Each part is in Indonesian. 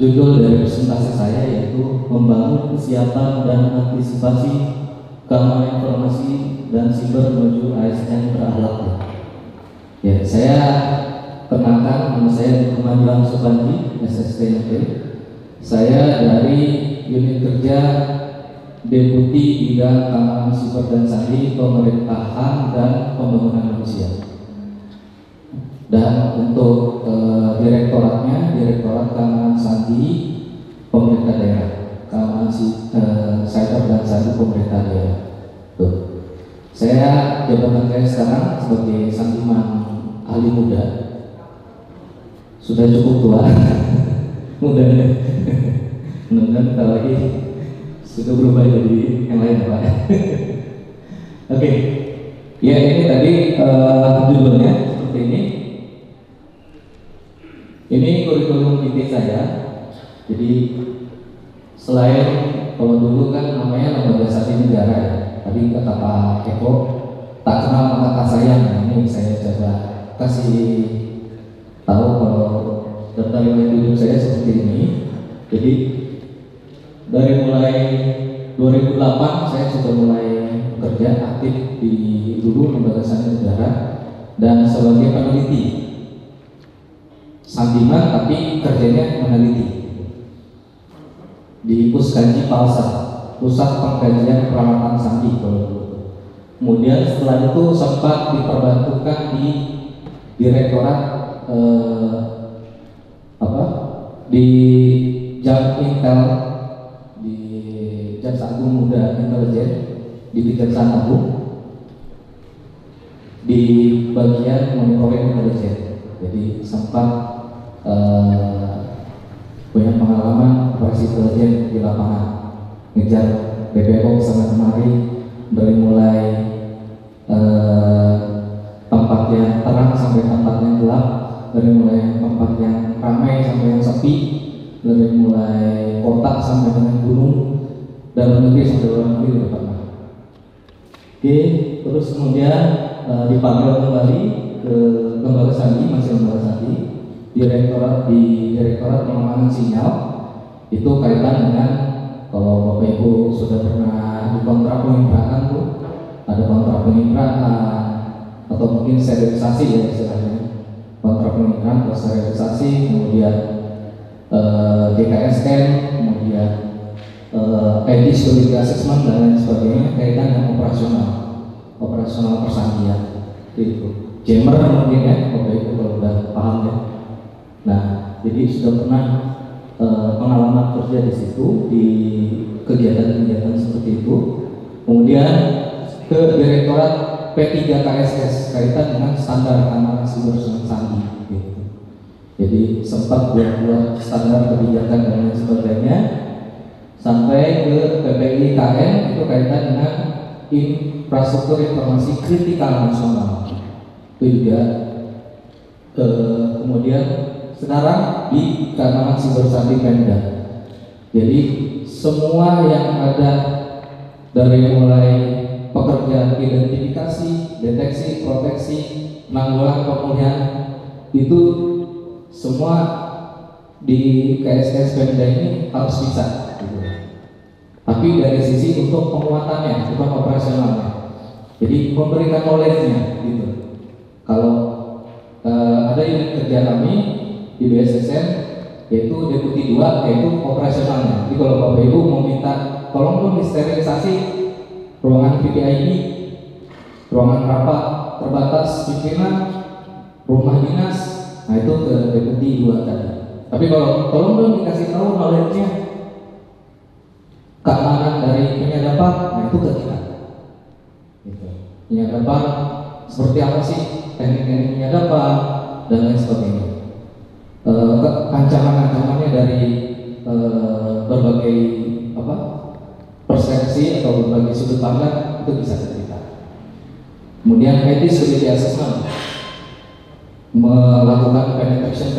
judul dari presentasi saya yaitu membangun kesiapan dan antisipasi keamanan informasi dan siber menuju ASN berakhlak. Ya, saya kenalkan, nama saya Kemajuan Supandi, SSTNP. Saya dari unit kerja Deputi Bidang Keamanan Siber dan Sandi Pemerintahan dan Pembangunan Manusia. Dan untuk direktoratnya, Direktorat Keamanan Sandi Pemerintah Daerah, Keamanan Cyber dan Sandi Pemerintah Daerah. Tuh. Saya jabatan saya sekarang sebagai sandiman ahli muda, sudah cukup tua, muda. Mudah-mudahan kita lagi sudah berubah jadi yang lain, Pak. Oke, ya ini tadi judulnya seperti ini. Ini kurikulum inti saya. Jadi selain kalau dulu kan namanya lembaga sandi negara ya. Tadi kata Pak Eko, tak kenal maka tak sayang. Ini saya coba kasih tahu kalau daftar riwayat hidup saya seperti ini. Jadi dari mulai 2008 saya sudah mulai bekerja aktif di dulu lembaga sandi negara dan sebagai peneliti sandiman, tapi kerjanya meneliti di Puskanji Palsa, Pusat Pengkajian Perawatan Sandi. Kemudian setelah itu sempat diperbantukan di Direktorat di Intel, di Jaksa Agung Muda Intelijen, di Kejaksaan Agung, di bagian monitoring intelijen. Jadi sempat banyak pengalaman operasi intelijen di lapangan, ngejar BPO sana kemari, dari mulai tempat yang terang sampai tempat yang gelap, dari mulai tempat yang ramai sampai yang sepi, dari mulai kota sampai dengan gunung, dalam negeri sampai luar negeri juga pernah. Oke, terus kemudian dipanggil kembali ke lembaga sandi, masih lembaga sandi, di Direktorat Pengaman Sinyal. Itu kaitan dengan, kalau Bapak Ibu sudah pernah di kontrak penginderaan tuh, ada kontrak penginderaan atau mungkin serialisasi ya istilahnya, kontrak penginderaan atau serialisasi, kemudian GKSN, kemudian ID Security Assessment dan lain sebagainya, kaitan dengan operasional persandian gitu. Jammer mungkin ya, Bapak Ibu kalau udah paham ya. Nah, jadi sudah pernah pengalaman kerja di situ, di kegiatan-kegiatan seperti itu. Kemudian ke Direktorat P3KSS kaitan dengan standar keamanan siber sandi gitu. Jadi sempat buat standar kebijakan dan lain sebagainya, sampai ke PPIKN itu kaitan dengan infrastruktur informasi kritikal nasional. Itu juga kemudian sekarang di keamanan siber sandi Pemda. Jadi semua yang ada dari mulai pekerjaan identifikasi, deteksi, proteksi, penanggulangan, pemulihan, itu semua di KSS Pemda ini harus bisa gitu. Tapi dari sisi untuk penguatannya, bukan operasionalnya. Jadi memberikan knowledge-nya gitu. Kalau ada unit kerja kami di BSSN, yaitu Deputi 2, yaitu operasionalnya. Jadi kalau Bapak Ibu mau minta tolong dong disterilisasi ruangan VVIP, ruangan rapat terbatas pimpinan, rumah dinas, nah itu ke Deputi 2 tadi. Tapi kalau tolong dong dikasih tahu knowledge-nya keamanan dari penyadapan, nah itu ke kita gitu. Penyadapan seperti apa sih, teknik-teknik penyadapan dan lain sebagainya. Ancaman-ancamannya dari berbagai persepsi atau berbagai sudut pandang itu bisa kita. Kemudian ID Security Assessment, melakukan penetration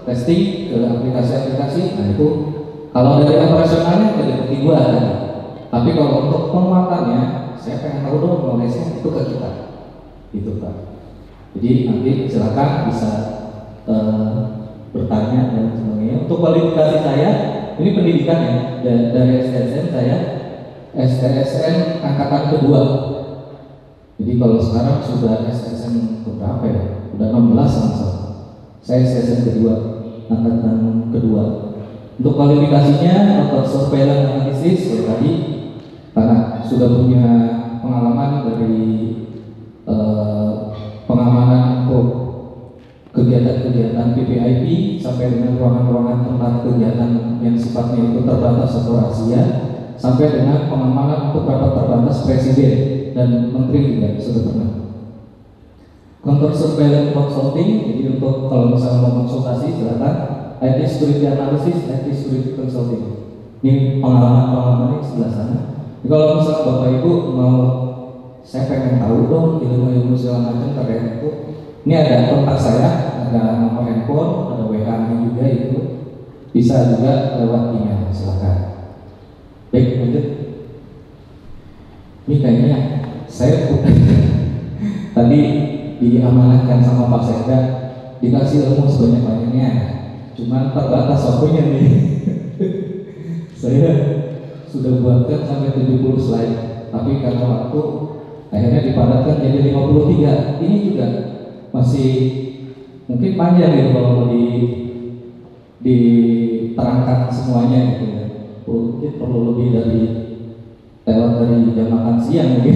testing ke aplikasi-aplikasi. Nah itu kalau dari operasionalnya ke Deputi 2 kan. Tapi kalau untuk penguatannya, saya pengen tahu dong knowledge-nya itu ke kita, gitu Pak. Jadi nanti silakan bisa bertanya dan sebagainya. Untuk kualifikasi saya, ini pendidikan ya, dari STSN saya, STSN angkatan kedua. Jadi kalau sekarang sudah STSN berapa ya? Udah 16 langsung. Saya STSN kedua, angkatan kedua. Untuk kualifikasinya atau surveillance analisis ya tadi, karena sudah punya pengalaman dari pengamanan untuk kegiatan-kegiatan PPIP sampai dengan ruangan-ruangan tempat kegiatan yang sifatnya itu terbatas atau rahasia, sampai dengan pengamanan untuk rapat terbatas presiden dan menteri juga sudah pernah. Counter surveillance consulting, jadi untuk kalau misalnya mau konsultasi silakan. IT security analysis, IT security consulting. Ini pengalaman-pengalaman yang sebelah sana. Jadi kalau misalnya Bapak Ibu mau, saya pengen tahu dong ilmu-ilmu segala macam terkait itu. Ini ada kontak saya, ada nomor handphone, ada WA-nya juga itu. Bisa juga lewat email, silakan. Baik, lanjut. Ini kayaknya saya tadi diamanatkan sama Pak Sekda, dikasih ilmu sebanyak-banyaknya, cuman terbatas waktunya nih. Saya sudah buatkan sampai 70 slide, tapi karena waktu akhirnya dipadatkan jadi 53. Ini juga masih mungkin panjang gitu kalau mau diterangkan semuanya gitu ya. Mungkin perlu lebih dari lewat dari jam makan siang mungkin.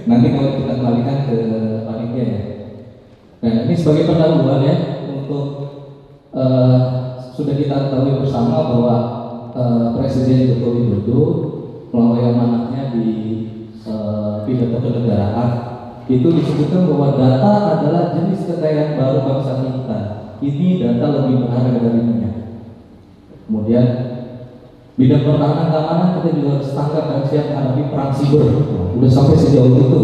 Nanti kalau kita kembalikan ke panitia ya. Nah ini sebagai pendahuluan ya untuk sudah kita ketahui bersama bahwa Presiden Joko Widodo melalui amanatnya di pidato kenegaraan itu disebutkan bahwa data adalah jenis kekayaan baru bangsa kita. Ini data lebih berharga dari minyak. Kemudian bidang pertahanan keamanan kita juga harus tanggap dan siap menghadapi perang siber. Udah sampai sejauh itu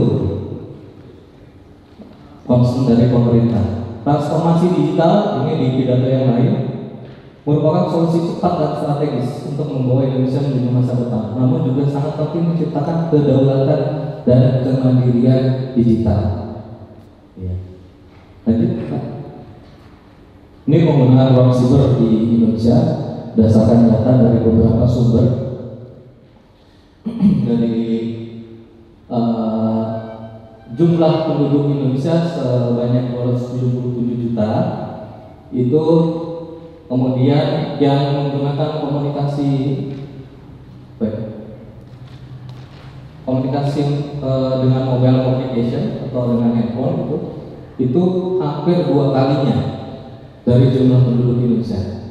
concern dari pemerintah. Transformasi digital ini di pidato yang lain merupakan solusi cepat dan strategis untuk membawa Indonesia menuju masa depan. Namun juga sangat penting menciptakan kedaulatan dan kemandirian digital. Ya. Lanjut. Ini penggunaan ruang siber di Indonesia berdasarkan data dari beberapa sumber dari jumlah penduduk Indonesia sebanyak 277 juta itu, kemudian yang menggunakan komunikasi dengan mobile communication atau dengan handphone itu hampir 2 kalinya dari jumlah penduduk Indonesia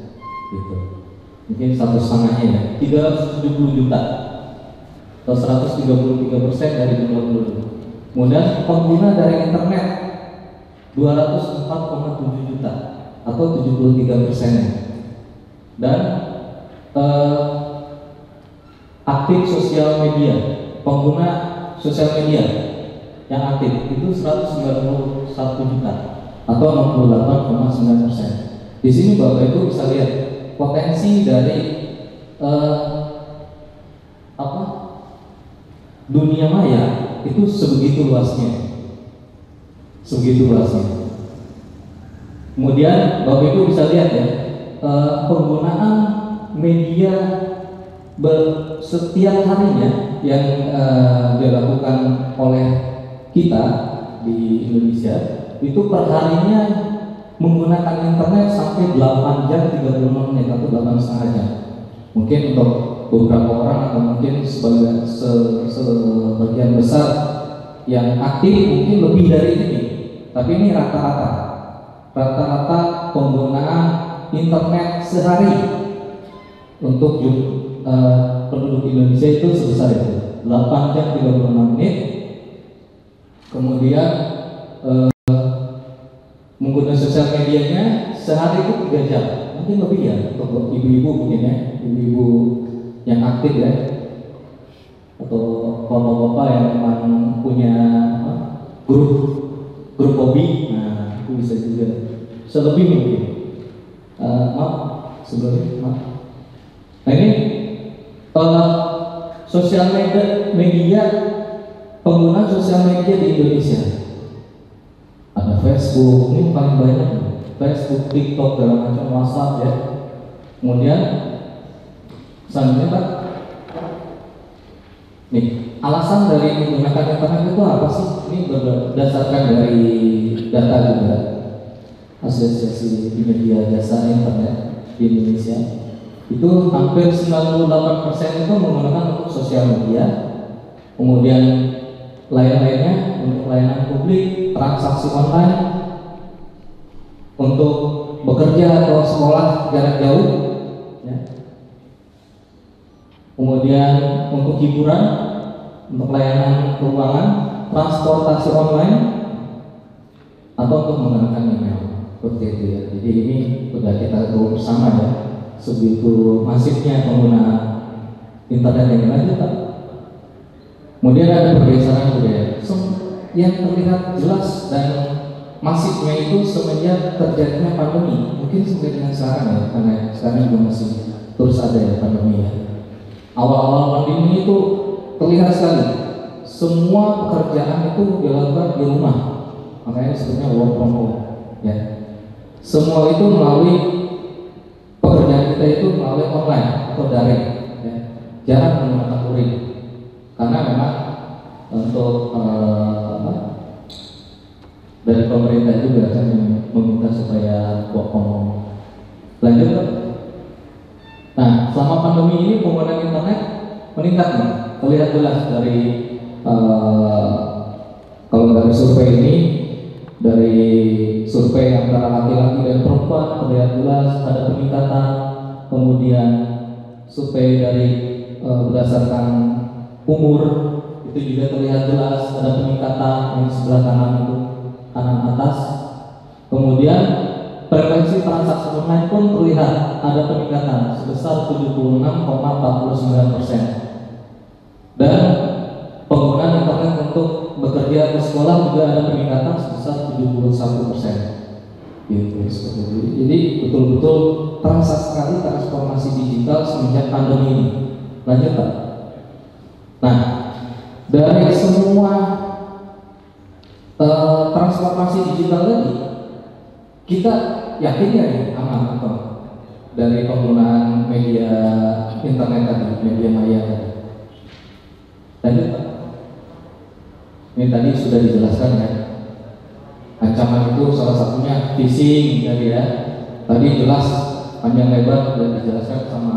gitu. Mungkin 1,5-nya ya, 370 juta atau 133% dari jumlah penduduk. Kemudian pengguna dari internet 204,7 juta atau 73%-nya. Dan aktif sosial media, pengguna sosial media yang aktif itu 191 juta atau 68,9%. Di sini Bapak Ibu bisa lihat potensi dari dunia maya itu sebegitu luasnya. Kemudian Bapak Ibu bisa lihat ya, penggunaan media setiap harinya yang dilakukan oleh kita di Indonesia itu perharinya menggunakan internet sampai 8 jam 36 menit atau 8,5 jam. Mungkin untuk beberapa orang atau mungkin sebagian besar yang aktif mungkin lebih dari ini, tapi ini rata-rata penggunaan internet sehari untuk penduduk Indonesia itu sebesar itu 8 jam 36 menit. Kemudian menggunakan sosial medianya sehari itu 3 jam, mungkin lebih ya untuk ibu-ibu mungkin ya, ibu-ibu yang aktif ya, atau bapak-bapak yang memang punya grup hobi, nah itu bisa juga selebih mungkin. Nah ini sosial media pengguna sosial media di Indonesia ada Facebook, ini paling banyak Facebook, TikTok, segala macam, WhatsApp ya. Kemudian selanjutnya Pak, nih alasan dari menggunakan internet itu apa sih? Ini berdasarkan dari data juga Asosiasi Penyedia Jasa Internet di Indonesia. Itu hampir 98% itu menggunakan untuk sosial media, kemudian lain-lainnya untuk layanan publik, transaksi online, untuk bekerja atau sekolah jarak jauh, ya. Kemudian untuk hiburan, untuk layanan keuangan, transportasi online, atau untuk menggunakan email, seperti itu ya. Jadi ini sudah kita tahu bersama ya, sebegitu masifnya penggunaan internet yang lanjut Pak. Kemudian ada pergeseran budaya yang terlihat jelas dan masifnya itu semenjak terjadinya pandemi. Mungkin sampai dengan sekarang ya, karena sekarang juga masih terus ada ya pandemi ya. Awal-awal pandemi itu terlihat sekali semua pekerjaan itu dilakukan di rumah, makanya sebetulnya work from home ya. Semua itu melalui pekerjaan kita itu melalui online atau daring ya. Jarang menggunakan luring karena memang untuk dari pemerintah juga kan meminta supaya work from home. Lanjut Pak. Nah, selama pandemi ini penggunaan internet meningkat nih, terlihat jelas dari kalau dari survei ini, dari survei antara laki-laki dan perempuan terlihat jelas ada peningkatan. Kemudian survei dari berdasarkan umur itu juga terlihat jelas ada peningkatan yang sebelah kanan itu, kanan atas. Kemudian frekuensi transaksi online pun terlihat ada peningkatan sebesar 76,49%. Dan penggunaan internet untuk bekerja atau sekolah juga ada peningkatan sebesar 71%. Gitu, seperti itu. Jadi betul-betul terasa sekali transformasi digital semenjak pandemi ini. Lanjut Pak. Nah, dari semua transformasi digital tadi, kita yakin ya aman atau dari penggunaan media internet tadi, media maya tadi. Lanjut Pak. Ini tadi sudah dijelaskan ya. Ancaman itu salah satunya phishing tadi ya. Tadi jelas panjang lebar dan dijelaskan sama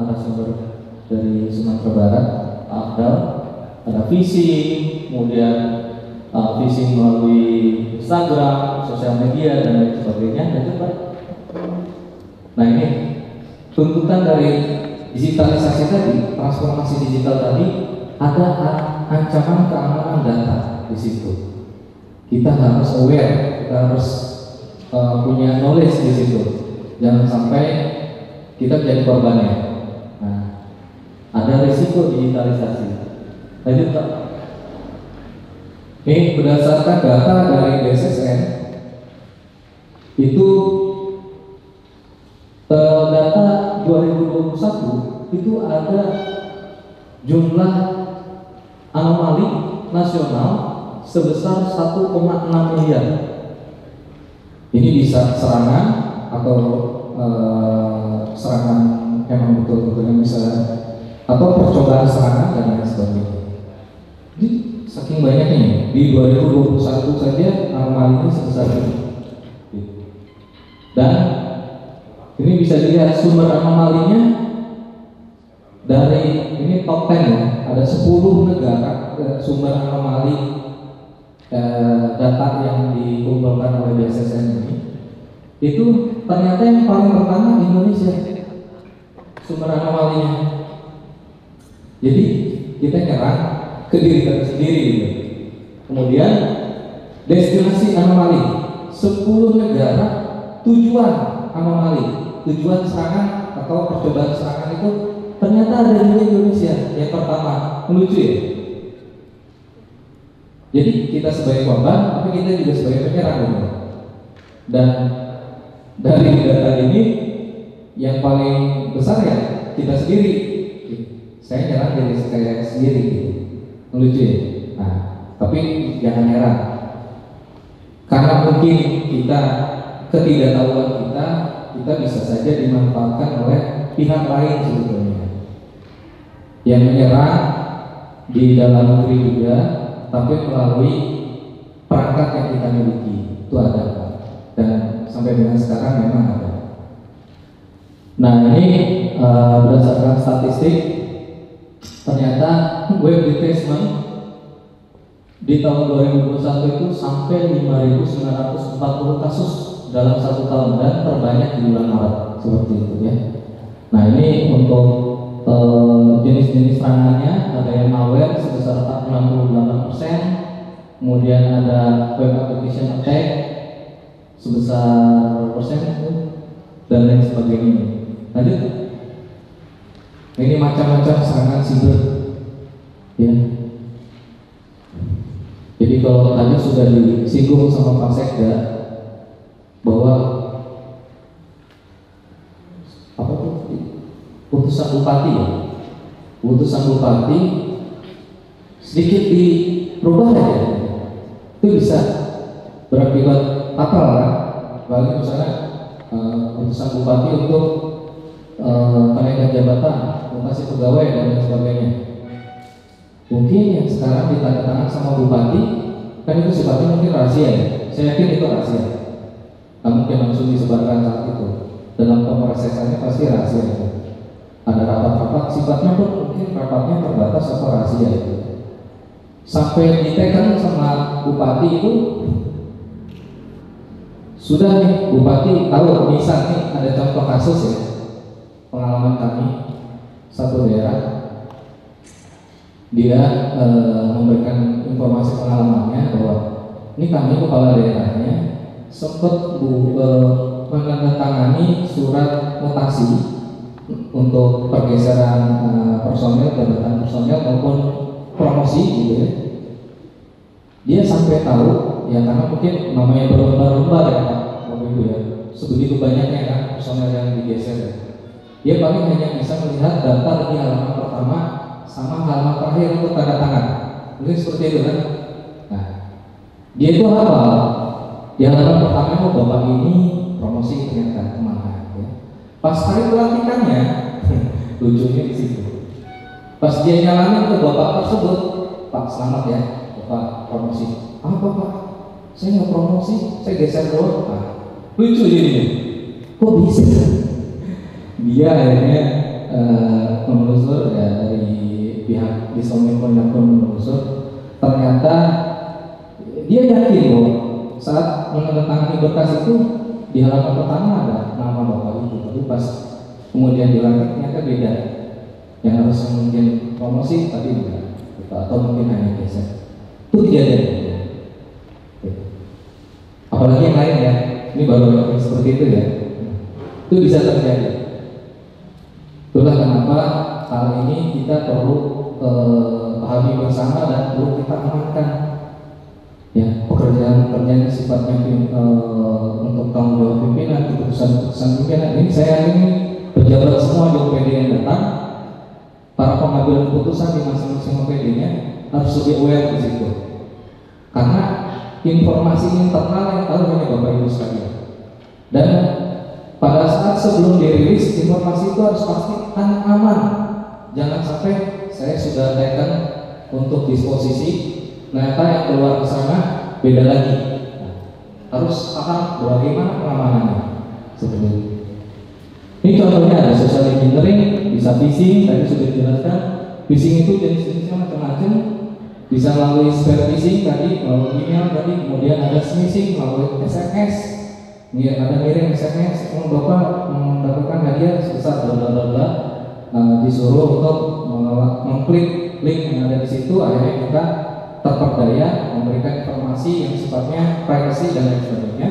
narasumber dari Sumatera Barat, Pak Abdal. Ada phishing, kemudian phishing melalui Instagram, sosial media dan lain sebagainya. Lanjut Pak. Nah ini tuntutan dari digitalisasi tadi, transformasi digital tadi, ada ancaman keamanan data di situ. Kita harus aware, kita harus punya knowledge di situ. Jangan sampai kita jadi korbannya. Nah, ada risiko digitalisasi. Lanjut Pak. Ini berdasarkan data dari BSSN, itu data 2021 itu ada jumlah anomali nasional sebesar 1,6 miliar. Ini bisa serangan atau serangan memang betul-betul bisa, atau percobaan serangan dan lain sebagainya. Jadi saking banyaknya di 2021 saja anomali ini sebesar ini. Dan ini bisa dilihat sumber anomalinya dari ini top 10 ya. Ada 10 negara sumber anomali data yang dikumpulkan oleh BSSN ini. Itu ternyata yang paling pertama Indonesia sumber anomalinya. Jadi kita nyerang ke diri kita sendiri gitu. Kemudian destinasi anomali 10 negara tujuan anomali, tujuan serangan atau percobaan serangan itu ternyata ada di Indonesia yang pertama. Lucu ya. Jadi kita sebagai korban, tapi kita juga sebagai penyerang gitu. Dan dari data ini yang paling besar ya kita sendiri. Saya nyerang diri saya sendiri gitu. Lucu ya. Nah, tapi jangan heran. Karena mungkin kita ketidaktahuan kita bisa saja dimanfaatkan oleh pihak lain sebetulnya yang menyerang di dalam negeri juga, tapi melalui perangkat yang kita miliki itu ada, dan sampai dengan sekarang memang ada. Nah ini berdasarkan statistik, ternyata web detachment di tahun 2021 itu sampai 5.940 kasus dalam 1 tahun, dan terbanyak di bulan Maret seperti itu ya. Nah ini untuk jenis-jenis serangannya, ada yang malware sebesar 68%, kemudian ada web application attack sebesar persen dan lain sebagainya. Lanjut. Ini macam-macam serangan siber ya. Jadi kalau tadi sudah disinggung sama Pak Sekda bahwa apa tuh putusan bupati ya, putusan bupati sedikit dirubah ya, itu bisa berakibat fatal kan. Bagi misalnya putusan bupati untuk kenaikan jabatan, mutasi pegawai dan lain sebagainya. Mungkin yang sekarang ditandatangan sama bupati kan itu sifatnya mungkin rahasia ya. Saya yakin itu rahasia. Nggak mungkin langsung disebarkan saat itu. Dalam pemrosesannya pasti rahasia itu. Ada rapat-rapat, sifatnya pun mungkin rapatnya terbatas atau rahasia itu. Sampai ditekan sama bupati itu, sudah nih bupati tahu, misal nih ada contoh kasus ya, pengalaman kami satu daerah, dia memberikan informasi pengalamannya bahwa ini kami kepala daerahnya sempat menandatangani surat mutasi untuk pergeseran personel, jabatan personel maupun promosi gitu ya. Dia sampai tahu ya, karena mungkin namanya berlembar-lembar ya Pak Ibu ya, sebegitu banyaknya kan personel yang digeser ya. Dia paling hanya bisa melihat data di halaman pertama sama halaman terakhir untuk tanda tangan, mungkin seperti itu kan. Nah, dia itu apa? Di halaman pertama itu bapak ini promosi ternyata kemana ya. Pas hari pelantikannya lucunya di situ. Pas dia nyalamin ke bapak tersebut, Pak selamat ya, bapak promosi. Apa Pak? Saya nggak promosi, saya geser doang. Nah, lucu jadinya. Kok bisa? Dia akhirnya menelusur ya, dari pihak Diskominfo yang pun menelusur, ternyata dia yakin bahwa saat menandatangani berkas itu di halaman pertama ada nama bapak itu, tapi pas kemudian dilantik ternyata beda. Yang harus mungkin promosi tapi enggak, atau mungkin hanya geser. Itu kejadian. Apalagi yang lain ya, ini baru seperti itu ya. Itu bisa terjadi. Itulah kenapa hal ini kita perlu pahami bersama dan perlu kita amankan. Ya, pekerjaan sifatnya untuk tanggung jawab pimpinan, keputusan pimpinan ini saya ingin pejabat semua di OPD yang datang, para pengambil keputusan di masing-masing OPD-nya harus lebih aware di situ. Karena informasi internal yang tahu hanya Bapak Ibu sekalian. Dan pada saat sebelum dirilis, informasi itu harus pastikan aman. Jangan sampai saya sudah tekan untuk disposisi, ternyata yang keluar ke sana beda lagi. Nah, harus paham bagaimana pengamanannya. Seperti itu. Ini contohnya ada social engineering, bisa phishing, tadi sudah dijelaskan. Phishing itu jenis-jenisnya macam-macam. Bisa melalui spam phishing tadi, melalui email tadi, kemudian ada smishing melalui SMS. Ini ada ngirim SMS, Bapak mendapatkan hadiah sebesar bla disuruh untuk mengklik link yang ada di situ, akhirnya kita terperdaya memberikan informasi yang sifatnya privacy dan lain sebagainya.